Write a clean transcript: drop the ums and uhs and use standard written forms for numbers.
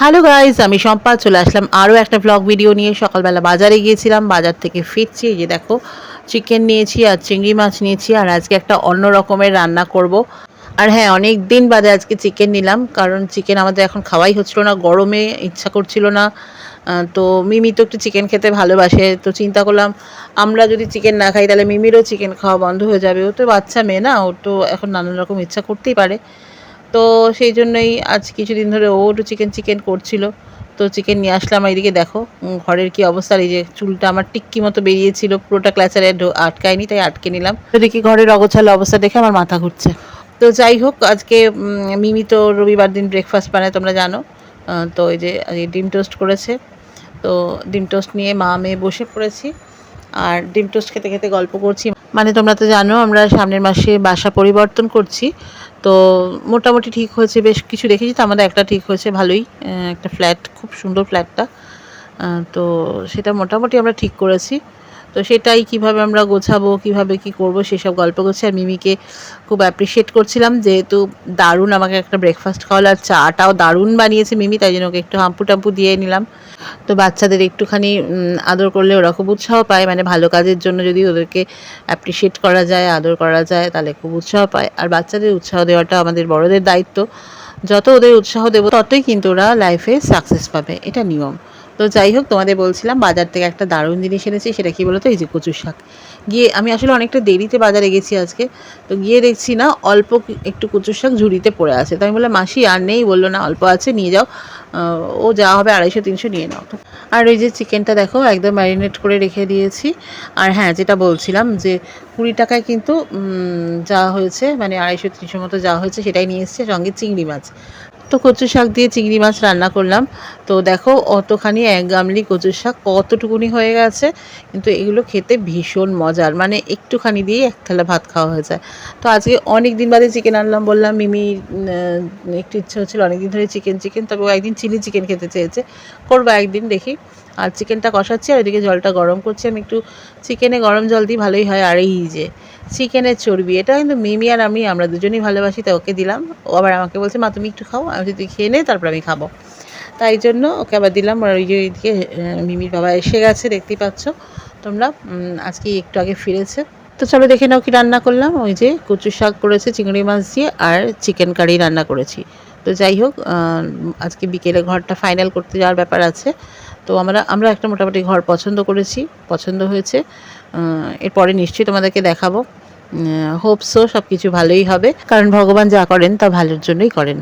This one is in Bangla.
হ্যালো গাইস, আমি শম্পা চলে আসলাম আরও একটা ব্লগ ভিডিও নিয়ে। সকালবেলা বাজারে গিয়েছিলাম, বাজার থেকে ফিরছি। এই যে দেখো, চিকেন নিয়েছি আর চিংড়ি মাছ নিয়েছি, আর আজকে একটা অন্য রকমের রান্না করব। আর হ্যাঁ, অনেক দিন বাদে আজকে চিকেন নিলাম, কারণ চিকেন আমাদের এখন খাওয়াই হচ্ছিল না, গরমে ইচ্ছা করছিল না। তো মিমি তো একটু চিকেন খেতে ভালোবাসে, তো চিন্তা করলাম আমরা যদি চিকেন না খাই তাহলে মিমিরও চিকেন খাওয়া বন্ধ হয়ে যাবে। ও তো বাচ্চা মেয়ে না, ওর তো এখন নানান রকম ইচ্ছা করতেই পারে। তো সেই জন্যই আজ কিছুদিন ধরে ও একটু চিকেন চিকেন করছিল। তো চিকেন নিয়ে আসলাম। এইদিকে দেখো ঘরের কি অবস্থা। এই যে চুলটা আমার টিক্কি মতো বেরিয়েছিল, পুরোটা ক্লাচারে আটকায়নি, তাই আটকে নিলাম। তো দেখি ঘরের অগোছালো অবস্থা দেখে আমার মাথা ঘুরছে। তো যাই হোক, আজকে মিমি তো রবিবার দিন ব্রেকফাস্ট বানায় তোমরা জানো। তো এই যে ডিম টোস্ট করেছে। তো ডিম টোস্ট নিয়ে মা মেয়ে বসে পড়েছি, আর ডিম টোস্ট খেতে খেতে গল্প করছি। মানে তোমরা তো জানো আমরা সামনের মাসে বাসা পরিবর্তন করছি। তো মোটামুটি ঠিক হয়েছে, বেশ কিছু দেখেছি, তো আমাদের একটা ঠিক হয়েছে ভালোই। একটা ফ্ল্যাট, খুব সুন্দর ফ্ল্যাটটা। তো সেটা মোটামুটি আমরা ঠিক করেছি। তো সেটাই কিভাবে আমরা গোছাবো, কিভাবে কি করব, সেসব গল্প করছি। আর মিমিকে খুব অ্যাপ্রিসিয়েট করছিলাম, যেহেতু দারুণ আমাকে একটা ব্রেকফাস্ট খাওয়ালো, আর চাটাও দারুণ বানিয়েছে মিমি, তাই জন্য ওকে একটু হাম্পু টাম্পু দিয়ে নিলাম। তো বাচ্চাদের একটুখানি আদর করলে ওরা খুব উৎসাহ পায়, মানে ভালো কাজের জন্য যদি ওদেরকে অ্যাপ্রিসিয়েট করা যায়, আদর করা যায়, তাহলে খুব উৎসাহ পায়। আর বাচ্চাদের উৎসাহ দেওয়াটা আমাদের বড়দের দায়িত্ব। যত ওদের উৎসাহ দেবো ততই কিন্তু ওরা লাইফে সাকসেস পাবে, এটা নিয়ম। তো যাই হোক, তোমাদের বলছিলাম বাজার থেকে একটা দারুণ জিনিস এনেছি। সেটা কি বলো তো, এই যে কচুর শাক। গিয়ে আমি আসলে অনেকটা দেরিতে বাজারে গেছি আজকে। তো গিয়ে দেখছি না, অল্প একটু কচুর শাক ঝুড়িতে পড়ে আছে। তো আমি বললাম মাসি আর নেই, বললো না অল্প আছে, নিয়ে যাও। ও যা হবে 250-300 নিয়ে নাও। আর ওই যে চিকেনটা দেখো একদম ম্যারিনেট করে রেখে দিয়েছি। আর হ্যাঁ, যেটা বলছিলাম যে 20 টাকায় কিন্তু যা হয়েছে, মানে 250-300 মতো যা হয়েছে সেটাই নিয়ে এসছে, সঙ্গে চিংড়ি মাছ। তো কচু শাক দিয়ে চিংড়ি মাছ রান্না করলাম। তো দেখো অতখানি এক গামলি কচুর শাক কতটুকুনি হয়ে গেছে, কিন্তু এগুলো খেতে ভীষণ মজার, মানে একটুখানি দিয়ে এক থালা ভাত খাওয়া হয়ে যায়। তো আজকে অনেক দিন বাদে চিকেন আনলাম, বললাম মিমি একটু ইচ্ছে হচ্ছিলো অনেক দিন ধরে চিকেন চিকেন, তবে ও একদিন চিলি চিকেন খেতে চেয়েছে, করবো একদিন দেখি। আর চিকেনটা কষাচ্ছি, আর এদিকে জলটা গরম করছি। আমি একটু চিকেনে গরম জল দিই, ভালোই হয়। আর এই যে চিকেনের চর্বি, এটা কিন্তু মিমি আর আমরা দুজনেই ভালোবাসি, তাই ওকে দিলাম। ও আবার আমাকে বলছে মা তুমি একটু খাও, আমি তুই খেয়ে নে, তারপর আমি খাবো। তাই জন্য ওকে আবার দিলাম। আর ওই যে ওইদিকে মিমির বাবা এসে গেছে, দেখতেই পাচ্ছ তোমরা, আজকে একটু আগে ফিরেছে। তো চলো দেখে নাও কি রান্না করলাম। ওই যে কচু শাক করেছে চিংড়ি মাছ দিয়ে, আর চিকেন কারি রান্না করেছি। তো যাই হোক, আজকে বিকেলে ঘরটা ফাইনাল করতে যাওয়ার ব্যাপার আছে। তো আমরা একটা মোটামুটি ঘর পছন্দ করেছি, পছন্দ হয়েছে। এরপরে নিশ্চয়ই তোমাদেরকে দেখাবো। হোপ সো সব কিছু ভালোই হবে, কারণ ভগবান যা করেন তা ভালোর জন্যই করেন।